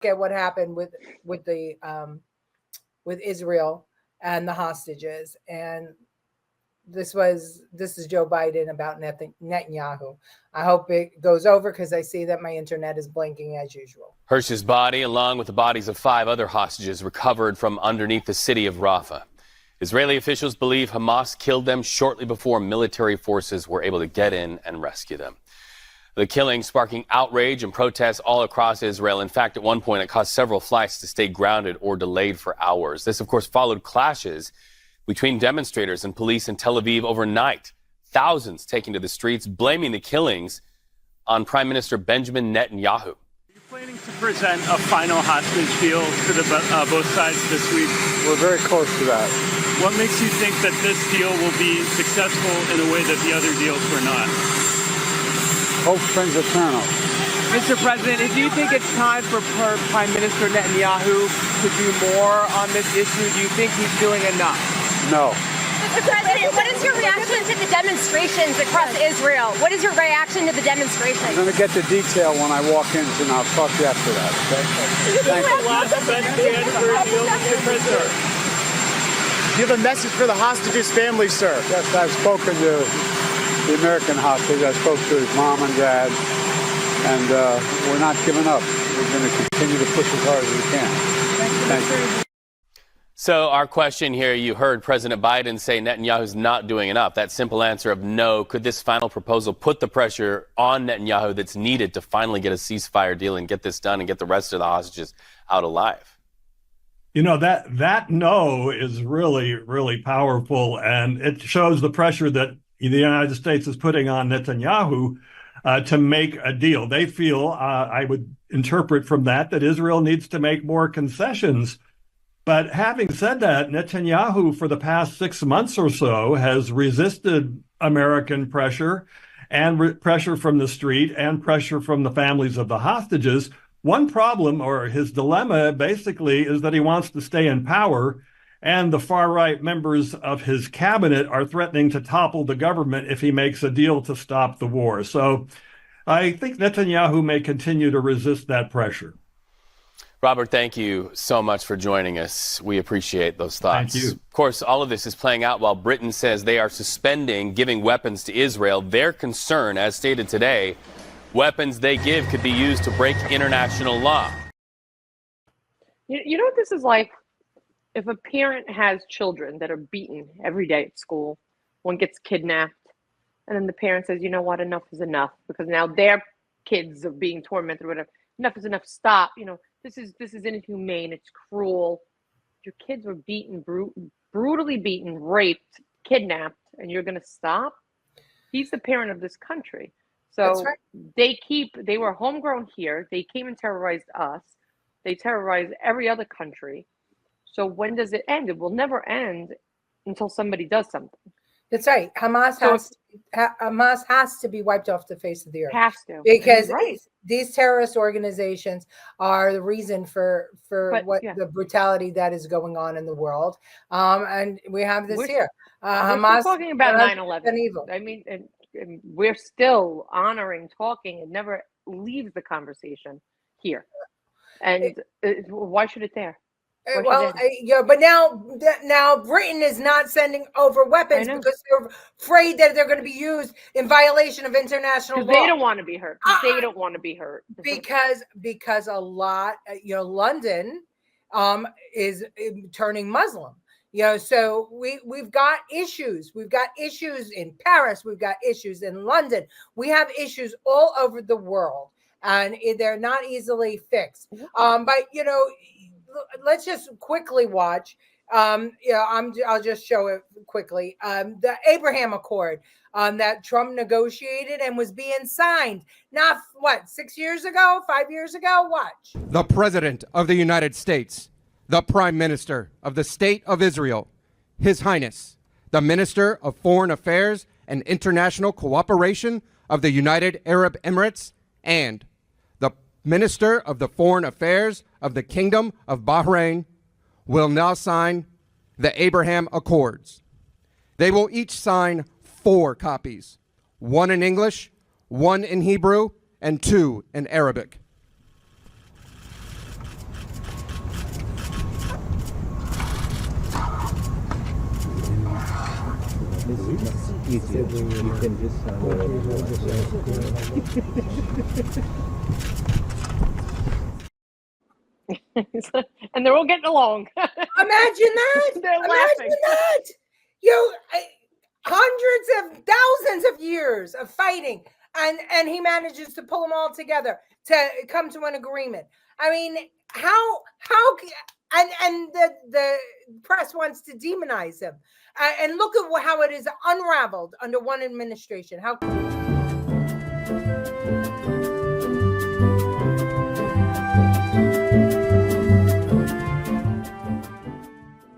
at what happened with the with Israel and the hostages, and this is Joe Biden about Netanyahu. I hope it goes over because I see that my internet is blinking as usual. Hirsch's body, along with the bodies of 5 other hostages, recovered from underneath the city of Rafah. Israeli officials believe Hamas killed them shortly before military forces were able to get in and rescue them. The killing sparking outrage and protests all across Israel. In fact, at one point, it caused several flights to stay grounded or delayed for hours. This, of course, followed clashes between demonstrators and police in Tel Aviv overnight. Thousands taking to the streets, blaming the killings on Prime Minister Benjamin Netanyahu. Are you planning to present a final hostage deal to both sides this week? We're very close to that. What makes you think that this deal will be successful in a way that the other deals were not? Hope springs eternal. Mr. President, do you think it's time for Prime Minister Netanyahu to do more on this issue? Do you think he's doing enough? No. Mr. President, what is your reaction to the demonstrations across Israel? What is your reaction to the demonstrations? I'm going to get the detail when I walk in, and I'll talk to you after that, okay? Is this the last best chance for a deal, Mr. President? Do you have a message for the hostages' family, sir? Yes, I've spoken to the American hostage. I spoke to his mom and dad, and we're not giving up. We're going to continue to push as hard as we can. Thank you. So our question here, you heard President Biden say Netanyahu's not doing enough. That simple answer of no. Could this final proposal put the pressure on Netanyahu that's needed to finally get a ceasefire deal and get this done and get the rest of the hostages out alive? You know, that no is really, really powerful, and it shows the pressure that the United States is putting on Netanyahu to make a deal. They feel, I would interpret from that Israel needs to make more concessions. But having said that, Netanyahu, for the past 6 months or so, has resisted American pressure and pressure from the street and pressure from the families of the hostages. One problem, or his dilemma, basically, is that he wants to stay in power, and the far-right members of his cabinet are threatening to topple the government if he makes a deal to stop the war. So I think Netanyahu may continue to resist that pressure. Robert, thank you so much for joining us. We appreciate those thoughts. Thank you. Of course, all of this is playing out while Britain says they are suspending giving weapons to Israel. Their concern, as stated today, weapons they give could be used to break international law. You know what this is like? If a parent has children that are beaten every day at school, one gets kidnapped, and then the parent says, you know what, enough is enough, because now their kids are being tormented or whatever. Enough is enough, stop. You know, this is inhumane, it's cruel. Your kids were beaten, brutally beaten, raped, kidnapped, and you're gonna stop? He's the parent of this country. So right. They were homegrown here, they came and terrorized us, they terrorized every other country. So when does it end? It will never end until somebody does something. That's right. Hamas has to be wiped off the face of the earth. Has to. Because right. These terrorist organizations are the reason for the brutality that is going on in the world. And we have this here. Hamas talking about 9/11. I mean, and we're still honoring, talking. It never leaves the conversation here. And why should it there? Well, yeah, but now Britain is not sending over weapons because they're afraid that they're going to be used in violation of international law. They don't want to be hurt. They don't want to be hurt because a lot, London is turning Muslim. So we've got issues. We've got issues in Paris. We've got issues in London. We have issues all over the world, and they're not easily fixed. But let's just quickly watch. I'll just show it quickly. The Abraham Accord that Trump negotiated and was being signed. Not 6 years ago, 5 years ago. Watch. The President of the United States, the Prime Minister of the State of Israel, His Highness, the Minister of Foreign Affairs and International Cooperation of the United Arab Emirates, and the Minister of the Foreign Affairs of the Kingdom of Bahrain will now sign the Abraham Accords. They will each sign 4 copies, 1 in English, 1 in Hebrew, and 2 in Arabic. easier. You can just and they're all getting along. Imagine that. They're Imagine laughing. that. Hundreds of thousands of years of fighting, and he manages to pull them all together to come to an agreement. I mean, how and the press wants to demonize him, and look at how it is unraveled under one administration. How